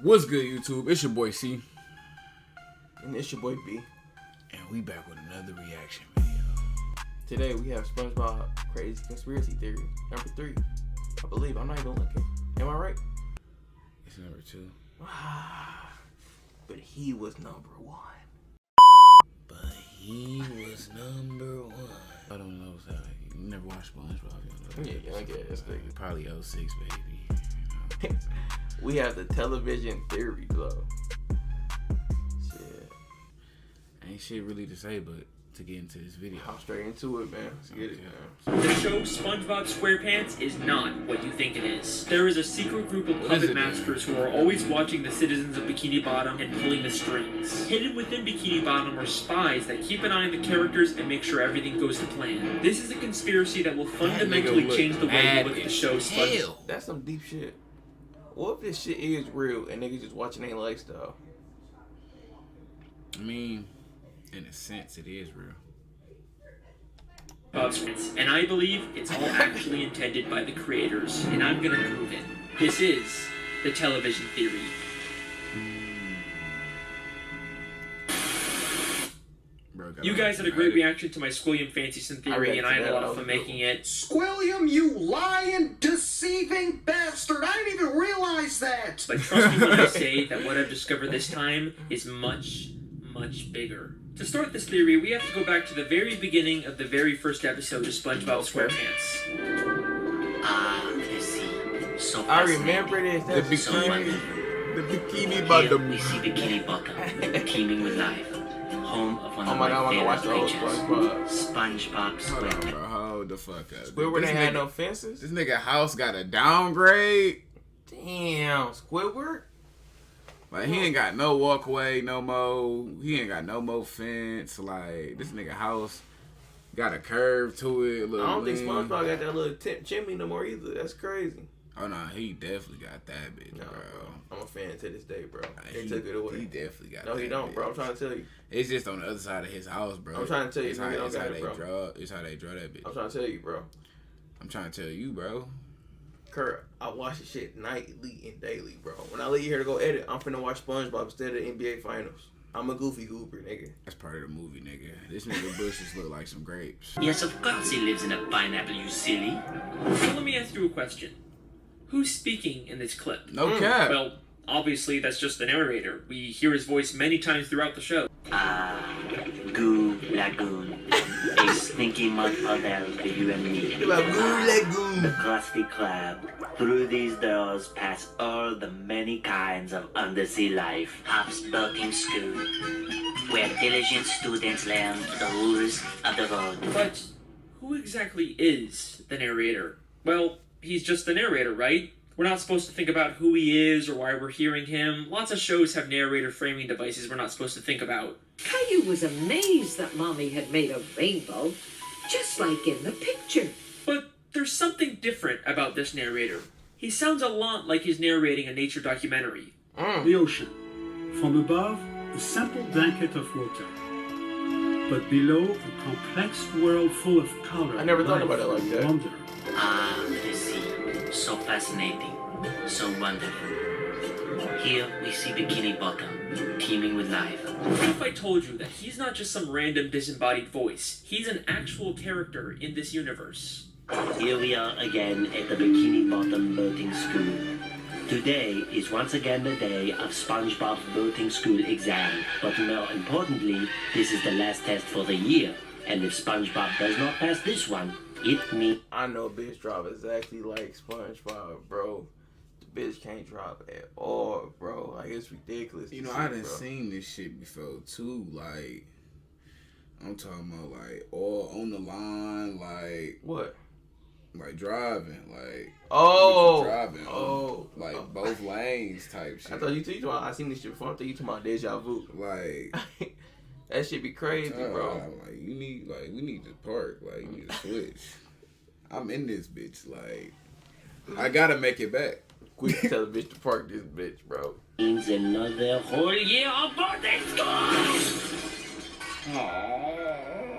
What's good, YouTube? It's your boy C. And it's your boy B. And we back with another reaction video. Today we have SpongeBob Crazy Conspiracy Theory number 3. I believe. I'm not even looking. Am I right? It's number 2. But he was number 1. But he was number 1. I don't know. You never watched SpongeBob. Yeah, I guess. Probably 06, baby. You know? We have the television theory, though. Shit. Ain't shit really to say, but to get into this video. Hop straight into it, man. Let's get it, man. The show SpongeBob SquarePants is not what you think it is. There is a secret group of puppet masters who are always watching the citizens of Bikini Bottom and pulling the strings. Hidden within Bikini Bottom are spies that keep an eye on the characters and make sure everything goes to plan. This is a conspiracy that will fundamentally change the way you look at the show SpongeBob. That's some deep shit. What if this shit is real and niggas just watching their lifestyle? I mean, in a sense, it is real. And I believe it's all actually intended by the creators, and I'm gonna prove it. This is the television theory. You guys had a great reaction to my Squilliam Fancy Sin theory, and I had a lot of fun making it. Squilliam, you lying, deceiving bastard! I didn't even realize that! But trust me when I say that what I've discovered this time is much, much bigger. To start this theory, we have to go back to the very beginning of the very first episode of SpongeBob SquarePants. I see. So I remember this. The Bikini Bottom. We see Bikini Bottom, teeming with life. Home of one of my favorite creatures, SpongeBob SquarePants. Bro, hold the fuck up. Squidward ain't had no fences? This nigga house got a downgrade. Damn, Squidward? Like, he ain't got no walkway no more. He ain't got no more fence. Like, this nigga house got a curve to it. I don't think SpongeBob got that little chimney no more either. That's crazy. Oh, no, he definitely got that bitch, No, bro. I'm a fan to this day, bro. They He took it away. He definitely got No, that he don't, bitch. bro. I'm trying to tell you. It's just on the other side of his house, bro. I'm trying to tell you. It's how they draw that bitch. I'm trying to tell you, bro. I'm trying to tell you, bro. Kurt, I watch this shit nightly and daily, bro. When I leave here to go edit, I'm finna watch SpongeBob instead of the NBA Finals. I'm a goofy goober, nigga. That's part of the movie, nigga. This nigga bushes look like some grapes. Yes, of course he lives in a pineapple, you silly. So let me ask you a question. Who's speaking in this clip? No cap. Well, obviously that's just the narrator. We hear his voice many times throughout the show. Goo Lagoon. A stinky mud puddle for you and me. The crusty crab. Through these doors pass all the many kinds of undersea life. Hop's boating school, where diligent students learn the rules of the road. But who exactly is the narrator? Well, he's just the narrator, right? We're not supposed to think about who he is or why we're hearing him. Lots of shows have narrator framing devices we're not supposed to think about. Caillou was amazed that Mommy had made a rainbow, just like in the picture. But there's something different about this narrator. He sounds a lot like he's narrating a nature documentary. The ocean. From above, a simple blanket of water. But below, a complex world full of color. I never thought about it like that. Wonder. The sea. So fascinating. So wonderful. Here we see Bikini Bottom, teeming with life. What if I told you that he's not just some random disembodied voice? He's an actual character in this universe. Here we are again at the Bikini Bottom boating school. Today is once again the day of SpongeBob's boating school exam. But more importantly, this is the last test for the year. And if SpongeBob does not pass this one, it means... I know bitch drop exactly like SpongeBob, bro. The bitch can't drop at all, bro. Like, it's ridiculous. You know, I done seen this shit before, too. Like, I'm talking about, like, all on the line, like... What? Like, driving, like... Driving. Like, both lanes type shit. I thought you talking about, I seen this shit before. I thought you talking about deja vu. Like... That shit be crazy, bro. Like, we need to park. Like, you need to switch. I'm in this bitch. Like, I gotta make it back. Quick, tell the bitch to park this bitch, bro. Means another whole year of boating school!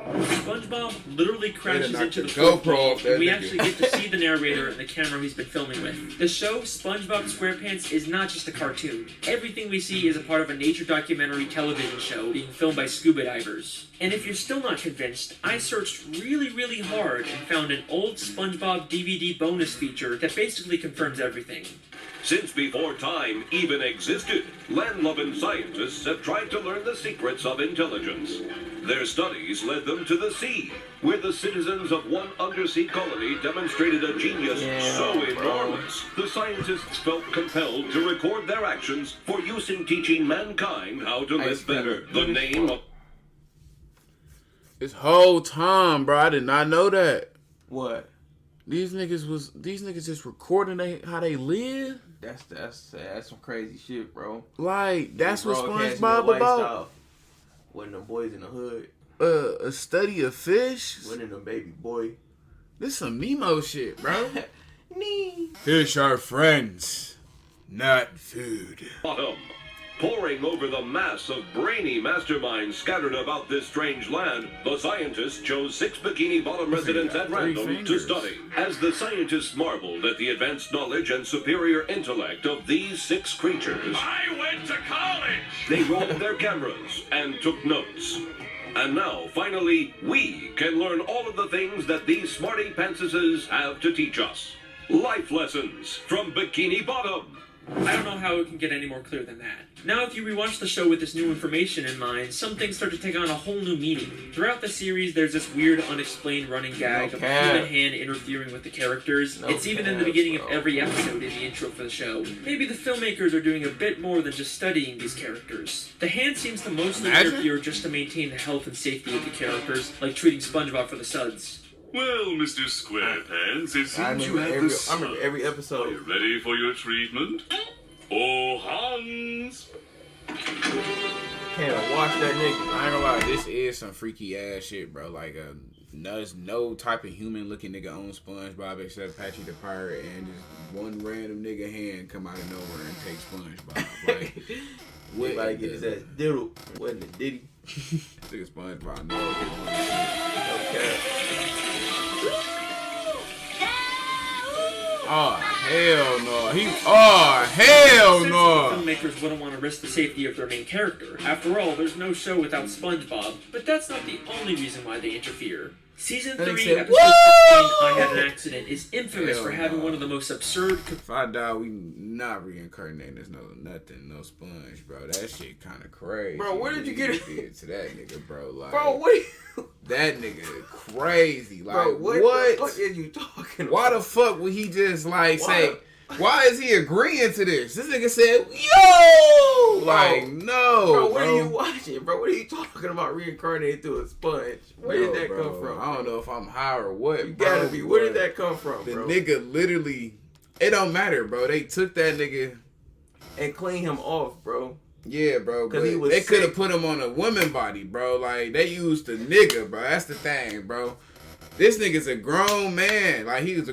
SpongeBob literally crashes knocked into the the fourth GoPro wall, off that and we nigga. actually get to see the narrator and the camera he's been filming with. The show SpongeBob SquarePants is not just a cartoon. Everything we see is a part of a nature documentary television show being filmed by scuba divers. And if you're still not convinced, I searched really hard and found an old SpongeBob DVD bonus feature that basically confirms everything. Since before time even existed, land-loving scientists have tried to learn the secrets of intelligence. Their studies led them to the sea, where the citizens of one undersea colony demonstrated a genius so enormous, the scientists felt compelled to record their actions for use in teaching mankind how to live better. The name of... This whole time, bro, I did not know that. What? These niggas just recording how they live? That's some crazy shit, bro. Like, that's what Broadcasting SpongeBob their about? lifestyle. When the boys in the hood. A study of fish? Winning the baby boy. This some Nemo shit, bro. Nee. Fish are friends, not food. Bottom. Poring over the mass of brainy masterminds scattered about this strange land, the scientists chose 6 Bikini Bottom residents at random to study. As the scientists marveled at the advanced knowledge and superior intellect of these 6 creatures, I went to college! They rolled their cameras and took notes. And now, finally, we can learn all of the things that these smarty pantsuses have to teach us. Life lessons from Bikini Bottom. I don't know how it can get any more clear than that. Now, if you rewatch the show with this new information in mind, some things start to take on a whole new meaning. Throughout the series, there's this weird, unexplained running gag of a human hand interfering with the characters. It's even in the beginning of every episode in the intro for the show. Maybe the filmmakers are doing a bit more than just studying these characters. The hand seems to mostly appear here just to maintain the health and safety of the characters, like treating SpongeBob for the suds. Well, Mr. SquarePants, it I seems you have the sun. remember every Are episode. you ready for your treatment? Oh, Hans! Can't watch that nigga. I ain't gonna lie, this is some freaky ass shit, bro. Like, there's no type of human looking nigga on SpongeBob except Patchy the Pirate, and just one random nigga hand come out of nowhere and take SpongeBob. Like, what? Everybody get his ass diddled. Wasn't it Diddy? Nigga SpongeBob, no. Okay. Oh, hell no. Hell no. The filmmakers wouldn't want to risk the safety of their main character. After all, there's no show without SpongeBob. But that's not the only reason why they interfere. Season 3, episode 16, I Had an Accident, is infamous for having one of the most absurd... If I die, we not reincarnating. There's no Sponge, bro. That shit kind of crazy. Bro, where did you get it? Did to that nigga, bro? Like, Bro, what? That nigga crazy. Like, Bro, what the fuck is you talking about? Why the fuck would he just like say? Why is he agreeing to this? This nigga said, "Yo!" Like, no, bro. What are you watching, bro? What are you talking about? Reincarnated through a sponge? Where did that come from? I don't know if I'm high or what. You gotta be. Where did that come from, the bro? The nigga literally, it don't matter, bro. They took that nigga and cleaned him off, bro. Yeah, bro. Because they could have put him on a woman body, bro. Like, they used the nigga, bro. That's the thing, bro. This nigga's a grown man. Like, he was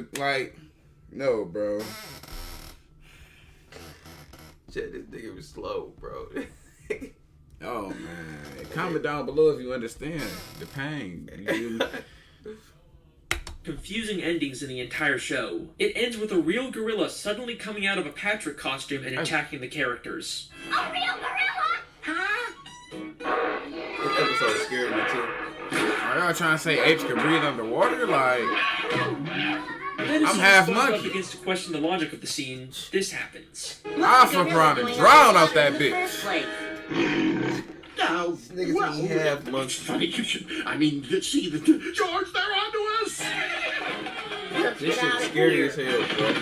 no, bro. Shit, this nigga was slow, bro. Oh, man. Comment down below if you understand the pain. Confusing endings in the entire show. It ends with a real gorilla suddenly coming out of a Patrick costume and attacking the characters. A real gorilla? Huh? This episode scared me too. Are y'all trying to say apes can breathe underwater? Like, Then I'm half SpongeBob monkey. begins to question the logic of the scene. This happens. I'll fuck around and drown out that bitch. No, niggas ain't half monkey. I mean, see the George, they're onto us. This shit's scary as hell, bro.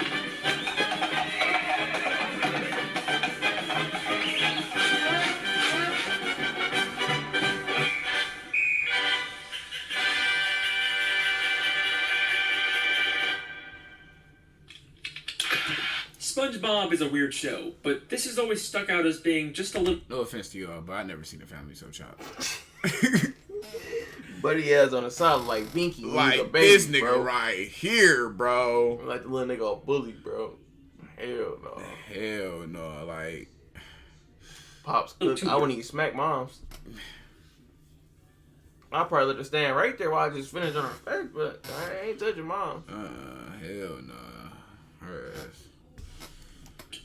SpongeBob is a weird show, but this has always stuck out as being just a little... No offense to y'all, but I never seen a family so chopped. But he has on the side like Binky. Like a baby, this nigga bro. right here, bro. Like the little nigga all bully, bro. Hell no. Hell no. Like, Pops cook. I wouldn't even smack moms. I'll probably let her stand right there while I just finish on her face, but I ain't touching mom. Hell nah. Her ass.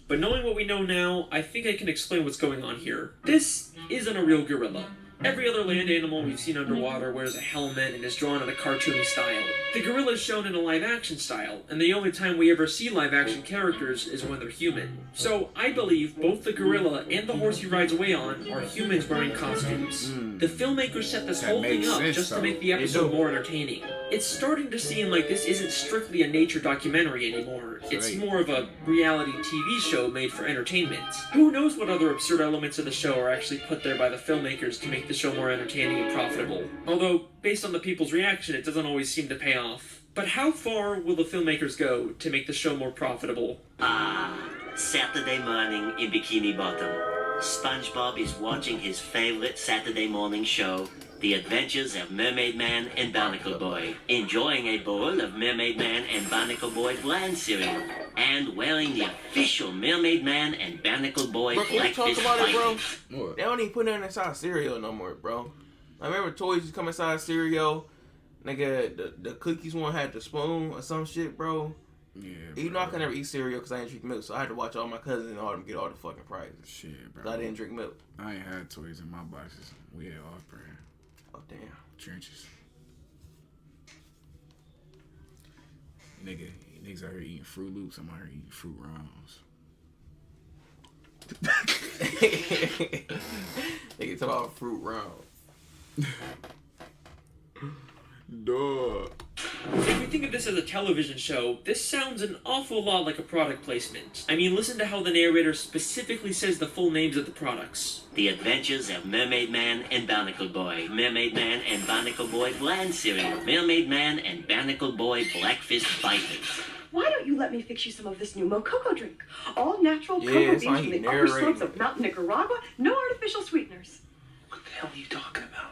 But knowing what we know now, I think I can explain what's going on here. This isn't a real gorilla. Every other land animal we've seen underwater wears a helmet and is drawn in a cartoony style. The gorilla is shown in a live-action style, and the only time we ever see live-action characters is when they're human. So I believe both the gorilla and the horse he rides away on are humans wearing costumes. The filmmakers set this whole thing up just to make the episode more entertaining. It's starting to seem like this isn't strictly a nature documentary anymore. It's more of a reality TV show made for entertainment. Who knows what other absurd elements of the show are actually put there by the filmmakers to make the show more entertaining and profitable. Although, based on the people's reaction, it doesn't always seem to pay off. But how far will the filmmakers go to make the show more profitable? Saturday morning in Bikini Bottom. SpongeBob is watching his favorite Saturday morning show, The Adventures of Mermaid Man and Barnacle Boy, enjoying a bowl of Mermaid Man and Barnacle Boy bland cereal, and wearing the official Mermaid Man and Barnacle Boy blackfish fight. They don't even put nothing inside cereal no more, bro. I remember toys used to come inside cereal. Nigga, the cookies one had the spoon or some shit, bro. Yeah, even though I could never eat cereal because I didn't drink milk, so I had to watch all my cousins and all them get all the fucking prizes. Shit, bro. I didn't drink milk. I ain't had toys in my boxes. We had off-brand. Oh, damn. Trenches. Niggas out here eating Fruit Loops. I'm out here eating Fruit Rounds. Nigga talk about Fruit Rounds. Duh. If we think of this as a television show, this sounds an awful lot like a product placement. I mean, listen to how the narrator specifically says the full names of the products. The Adventures of Mermaid Man and Barnacle Boy, Mermaid Man and Barnacle Boy bland cereal, Mermaid Man and Barnacle Boy blackfish biters. Why don't you let me fix you some of this new Mococo drink? All natural cocoa beans from the upper slopes of Mountain Nicaragua, no artificial sweeteners. What the hell are you talking about?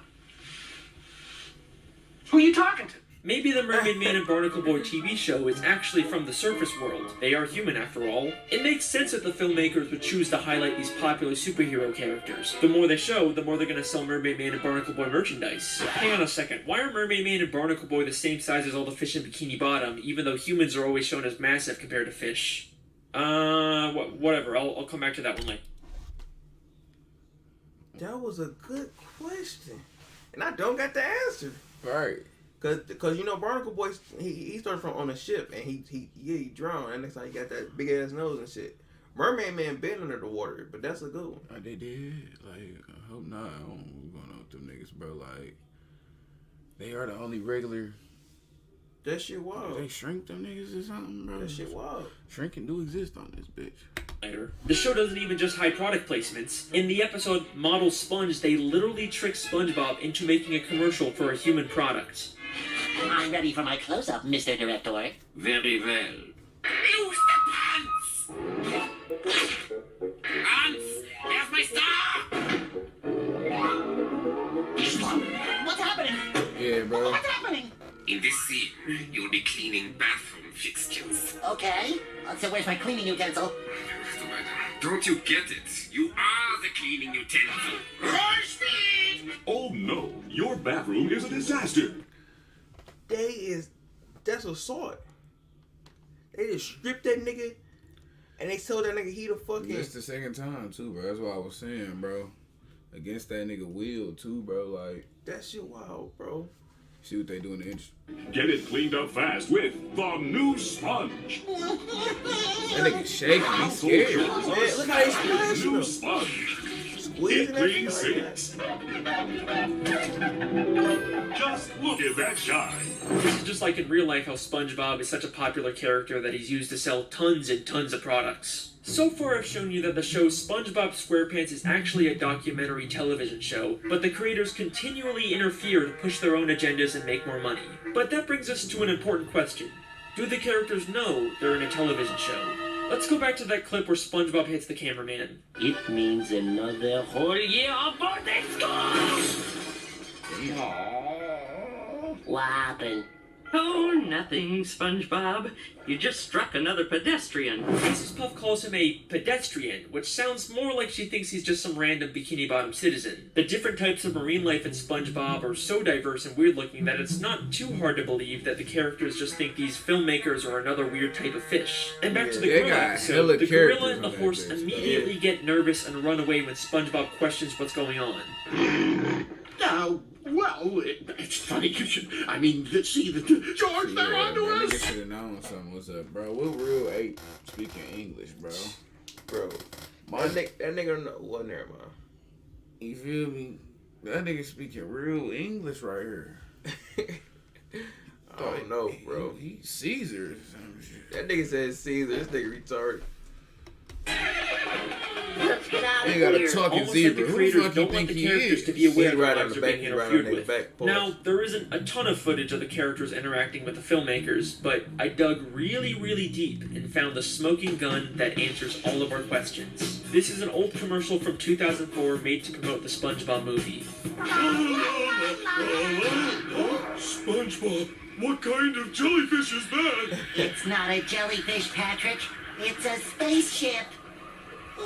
Who are you talking to? Maybe the Mermaid Man and Barnacle Boy TV show is actually from the surface world. They are human after all. It makes sense that the filmmakers would choose to highlight these popular superhero characters. The more they show, the more they're gonna sell Mermaid Man and Barnacle Boy merchandise. Hang on a second, why are Mermaid Man and Barnacle Boy the same size as all the fish in Bikini Bottom, even though humans are always shown as massive compared to fish? Whatever, I'll come back to that one later. That was a good question. And I don't got the answer. Right. Cause you know Barnacle Boy, he started from on a ship and he drowned, and next time he got that big ass nose and shit. Mermaid Man been under the water, but that's a good one. They did. Like, I hope not. I don't know what's going on with them niggas, bro. Like, they are the only regular. That shit wild. They shrink them niggas or something, bro. That shit wild. Shrinking do exist on this bitch. The show doesn't even just hide product placements. In the episode Model Sponge, they literally trick SpongeBob into making a commercial for a human product. I'm ready for my close-up, Mr. Director. Very well. Use the pants! Pants! Here's my star! What's happening? Yeah, bro. What's happening? In this scene, you'll be cleaning bathroom fixtures. Okay. So where's my cleaning utensil? Don't you get it? You are the cleaning utensil. Roll speed! Oh no, your bathroom is a disaster. That's assault. They just stripped that nigga and they told that nigga he the fucking. That's the second time too, bro. That's what I was saying, bro. Against that nigga will too, bro. Like, that shit wild, bro. See what they do in the industry. Get it cleaned up fast with the new sponge. That nigga shaking. He's scared. Man, look how he splash New sponge. Squeezing it cleans sinks. Just look at that shine. This is just like in real life how SpongeBob is such a popular character that he's used to sell tons and tons of products. So far I've shown you that the show SpongeBob SquarePants is actually a documentary television show, but the creators continually interfere to push their own agendas and make more money. But that brings us to an important question. Do the characters know they're in a television show? Let's go back to that clip where SpongeBob hits the cameraman. It means another whole year of boarding school! What happened? Oh, nothing, SpongeBob. You just struck another pedestrian. Mrs. Puff calls him a pedestrian, which sounds more like she thinks he's just some random Bikini Bottom citizen. The different types of marine life in SpongeBob are so diverse and weird looking that it's not too hard to believe that the characters just think these filmmakers are another weird type of fish. And back to the gorilla episode, the gorilla and the horse immediately get nervous and run away when SpongeBob questions what's going on. Well, it's funny. I mean, see, George, they're onto us. Nigga should have known something was up, bro. What real ape speaking English, bro? Bro, that nigga wasn't there, man. You feel me? That nigga speaking real English right here. I don't know, bro. He Caesar. That nigga said Caesar. This nigga retarded. Let's get out of Ain't got a here. talking Almost zebra. like the Who the creators fuck you don't want think the he characters is? to be aware He right their on lives the are back, being he right on interfered the with. back. Now, there isn't a ton of footage of the characters interacting with the filmmakers, but I dug really, really deep and found the smoking gun that answers all of our questions. This is an old commercial from 2004 made to promote the SpongeBob movie. SpongeBob, what kind of jellyfish is that? It's not a jellyfish, Patrick. It's a spaceship. Hey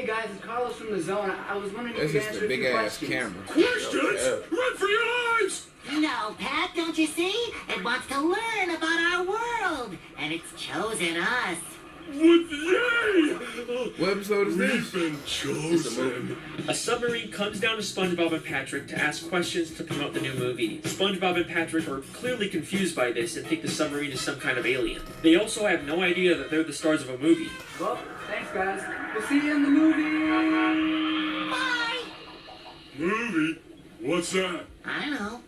guys, it's Carlos from the Zone. I was wondering That's if you just could a answer big few ass questions. camera. Questions? Run for your lives! No, Pat, don't you see? It wants to learn about our world, and it's chosen us. Yay! What episode is We've this? been chosen. A submarine comes down to SpongeBob and Patrick to ask questions to promote the new movie. SpongeBob and Patrick are clearly confused by this and think the submarine is some kind of alien. They also have no idea that they're the stars of a movie. Well, thanks guys. We'll see you in the movie. Bye. Movie? What's that? I know.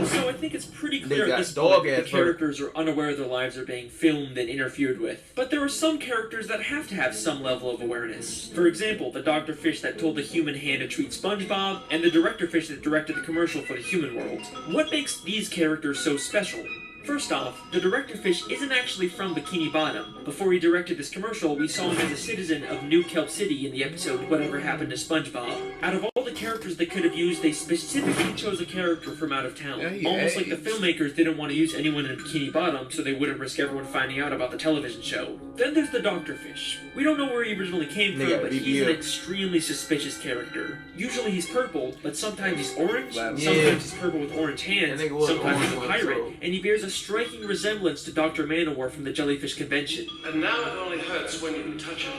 So I think it's pretty clear They at got this point dog-ass the characters are unaware their lives are being filmed and interfered with. But there are some characters that have to have some level of awareness. For example, the Dr. Fish that told the human hand to treat SpongeBob, and the Director Fish that directed the commercial for the human world. What makes these characters so special? First off, the Director Fish isn't actually from Bikini Bottom. Before he directed this commercial, we saw him as a citizen of New Kelp City in the episode Whatever Happened to SpongeBob. Out of all the characters they could have used, they specifically chose a character from out of town. Almost like the filmmakers didn't want to use anyone in Bikini Bottom so they wouldn't risk everyone finding out about the television show. Then there's the Dr. Fish. We don't know where he originally came from, but he's an extremely suspicious character. Usually he's purple, but sometimes he's orange, sometimes he's purple with orange hands, sometimes he's a pirate, and he bears a striking resemblance to Dr. Manowar from the Jellyfish Convention. And now it only hurts when you touch it.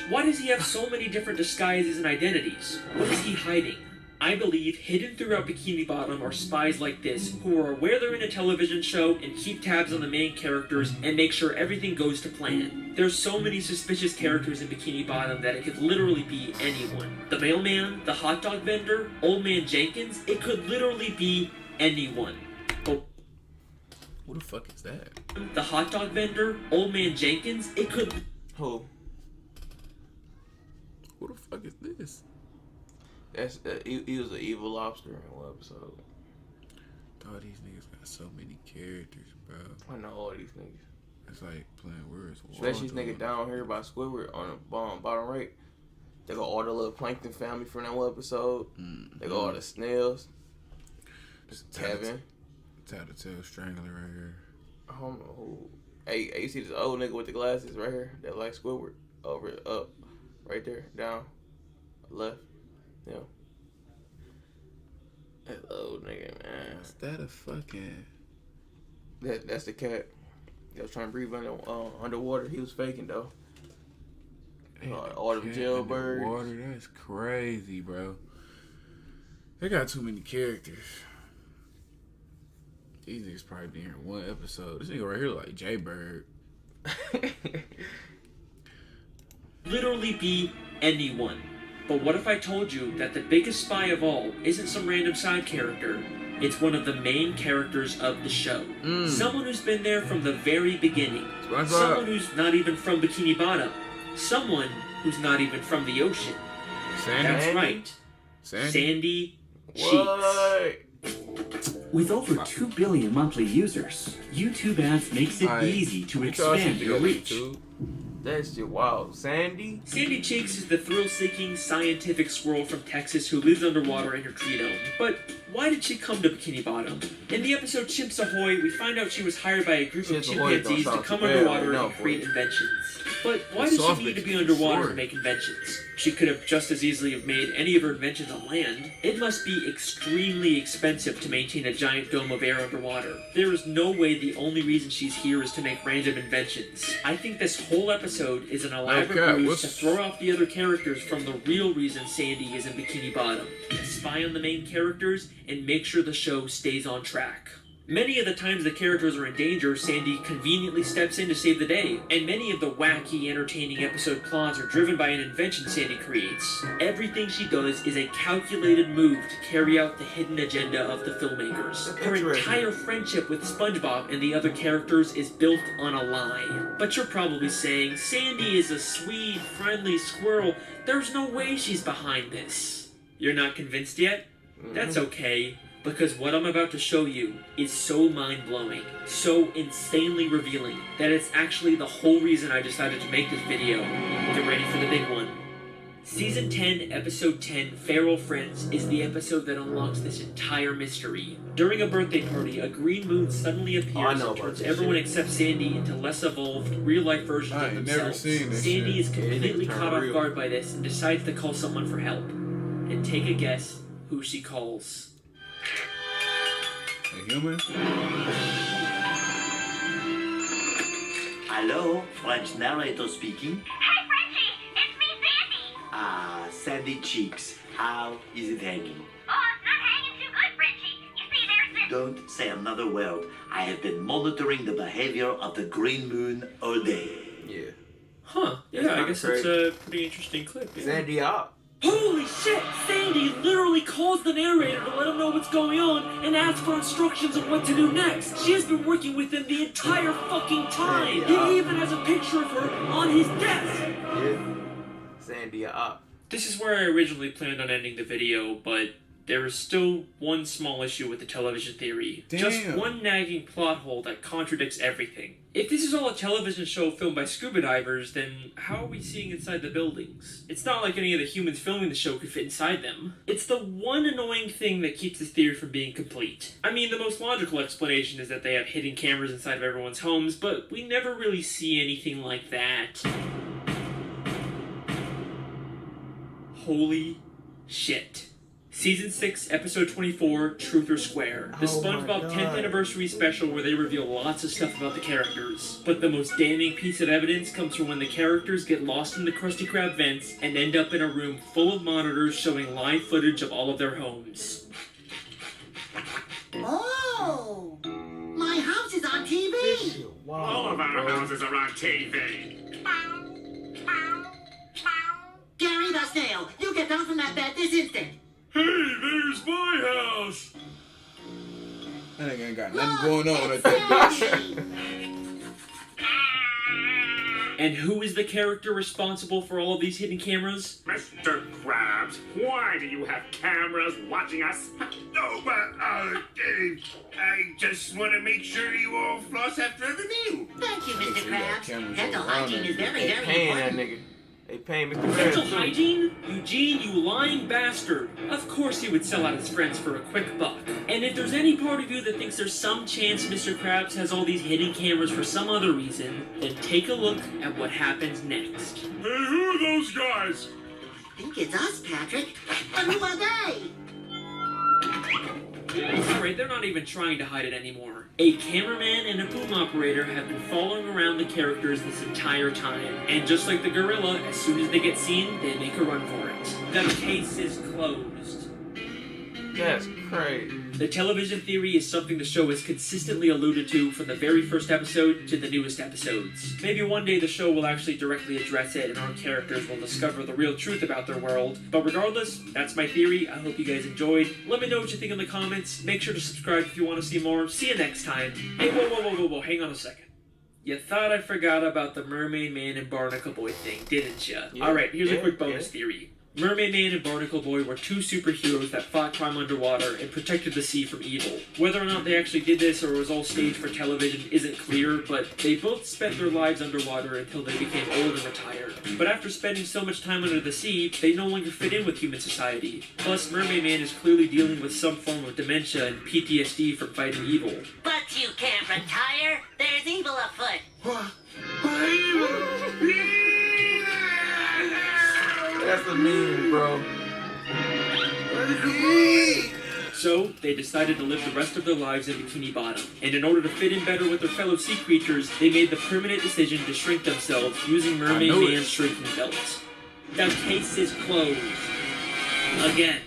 Why does he have so many different disguises and identities? What is he hiding? I believe hidden throughout Bikini Bottom are spies like this, who are aware they're in a television show and keep tabs on the main characters and make sure everything goes to plan. There's so many suspicious characters in Bikini Bottom that it could literally be anyone. The mailman, the hot dog vendor, Old Man Jenkins, it could literally be anyone. Who the fuck is that? The hot dog vendor, Old Man Jenkins, it could... Who? Who the fuck is this? That's he was an evil lobster in one episode. Oh, these niggas got so many characters, bro. I know all these niggas. It's like playing words. Especially this nigga down here by Squidward on the bottom right. They got all the little plankton family from that one episode. They got all the snails. Kevin. Tattletale Strangler right here. I don't know who. Hey, you see this old nigga with the glasses right here? That like Squidward. Over, up, right there, down, left. Yeah. That old nigga, man. Is that a fucking... That's the cat. He was trying to breathe underwater. He was faking, though. All them jailbirds. Water, that's crazy, bro. They got too many characters. These niggas probably been here in one episode. This nigga right here like J-Bird. Literally be anyone. But what if I told you that the biggest spy of all isn't some random side character? It's one of the main characters of the show. Someone who's been there from the very beginning. SpongeBob. Someone who's not even from Bikini Bottom. Someone who's not even from the ocean. Sandy? That's right. Sandy Cheeks. What? With over 2 billion monthly users, YouTube ads makes it easy to expand your reach. That shit wild. Sandy? Sandy Cheeks is the thrill-seeking scientific squirrel from Texas who lives underwater in her tree dome. But why did she come to Bikini Bottom? In the episode Chimps Ahoy, we find out she was hired by a group of chimpanzees to come underwater and create inventions. But why does she need to be underwater to make inventions? She could have just as easily have made any of her inventions on land. It must be extremely expensive to maintain a giant dome of air underwater. There is no way the only reason she's here is to make random inventions. I think this whole episode is an elaborate ruse to throw off the other characters from the real reason Sandy is in Bikini Bottom. To spy on the main characters and make sure the show stays on track. Many of the times the characters are in danger, Sandy conveniently steps in to save the day, and many of the wacky, entertaining episode plots are driven by an invention Sandy creates. Everything she does is a calculated move to carry out the hidden agenda of the filmmakers. Her entire friendship with SpongeBob and the other characters is built on a lie. But you're probably saying, Sandy is a sweet, friendly squirrel. There's no way she's behind this. You're not convinced yet? That's okay. Because what I'm about to show you is so mind-blowing, so insanely revealing, that it's actually the whole reason I decided to make this video. Get ready for the big one. Season 10, Episode 10, Feral Friends, is the episode that unlocks this entire mystery. During a birthday party, a green moon suddenly appears and turns everyone except Sandy into less evolved, real-life versions of themselves. Sandy is completely caught off guard by this and decides to call someone for help. And take a guess who she calls. A human? Hello, French narrator speaking. Hey, Frenchie, it's me, Sandy. Ah, Sandy Cheeks. How is it hanging? Oh, it's not hanging too good, Frenchie. You see, there's this... Don't say another word. I have been monitoring the behavior of the green moon all day. Yeah. Huh. Yeah, I guess it's a pretty interesting clip. Yeah. Sandy up. Holy shit! Sandy literally calls the narrator to let him know what's going on and asks for instructions on what to do next. She has been working with him the entire fucking time. He even has a picture of her on his desk. Yeah. Sandy up. This is where I originally planned on ending the video, but there is still one small issue with the television theory. Damn. Just one nagging plot hole that contradicts everything. If this is all a television show filmed by scuba divers, then how are we seeing inside the buildings? It's not like any of the humans filming the show could fit inside them. It's the one annoying thing that keeps this theory from being complete. I mean, the most logical explanation is that they have hidden cameras inside of everyone's homes, but we never really see anything like that. Holy shit. Season 6, Episode 24, Truth or Square. The SpongeBob 10th anniversary special where they reveal lots of stuff about the characters. But the most damning piece of evidence comes from when the characters get lost in the Krusty Krab vents and end up in a room full of monitors showing live footage of all of their homes. Oh! My house is on TV! All of our houses are on TV. Gary the snail, you get down from that bed this instant! Hey, there's my house! That nigga ain't got nothing going on at that bitch. And who is the character responsible for all of these hidden cameras? Mr. Krabs, why do you have cameras watching us? No, but, I just want to make sure you all floss after the meal. Thank you, Mr. Krabs. Dental hygiene is very, very Paying that important. nigga. They paying Mr. Dental Krabs. hygiene? Eugene, you lying bastard. Of course he would sell out his friends for a quick buck. And if there's any part of you that thinks there's some chance Mr. Krabs has all these hidden cameras for some other reason, then take a look at what happens next. Hey, who are those guys? I think it's us, Patrick. And who are they? Alright, they're not even trying to hide it anymore. A cameraman and a boom operator have been following around the characters this entire time. And just like the gorilla, as soon as they get seen, they make a run for it. The case is closed. That's crazy. The television theory is something the show has consistently alluded to from the very first episode to the newest episodes. Maybe one day the show will actually directly address it and our characters will discover the real truth about their world. But regardless, that's my theory. I hope you guys enjoyed. Let me know what you think in the comments. Make sure to subscribe if you want to see more. See you next time. Hey, whoa, hang on a second. You thought I forgot about the Mermaid Man and Barnacle Boy thing, didn't ya? Yeah, Alright, here's a quick yeah. bonus theory. Mermaid Man and Barnacle Boy were two superheroes that fought crime underwater and protected the sea from evil. Whether or not they actually did this or it was all staged for television isn't clear, but they both spent their lives underwater until they became old and retired. But after spending so much time under the sea, they no longer fit in with human society. Plus, Mermaid Man is clearly dealing with some form of dementia and PTSD from fighting evil. But you can't retire. There's evil afoot. That's the meme, bro. So, they decided to live the rest of their lives in Bikini Bottom. And in order to fit in better with their fellow sea creatures, they made the permanent decision to shrink themselves using Mermaid Man's shrinking belt. The case is closed. Again.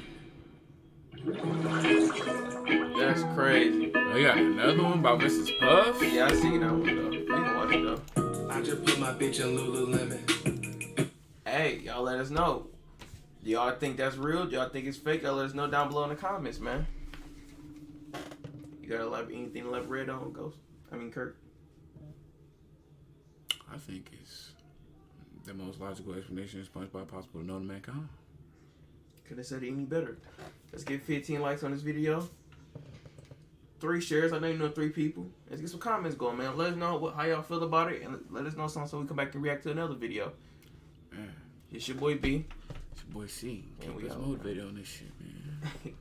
That's crazy. Oh, you got another one about Mrs. Puff? Yeah, I see that one, though. You can watch it, though. I just put my bitch in Lululemon. Hey, y'all let us know. Do y'all think that's real? Do y'all think it's fake? Y'all let us know down below in the comments, man. You got anything to elaborate on, Ghost? Kurt? I think it's the most logical explanation of SpongeBob possible to know to mankind. Couldn't have said it any better. Let's get 15 likes on this video. 3 shares. I know you know 3 people. Let's get some comments going, man. Let us know how y'all feel about it, and let us know something so we come back and react to another video. It's your boy B. It's your boy C. And Keep us motivated on this shit, man.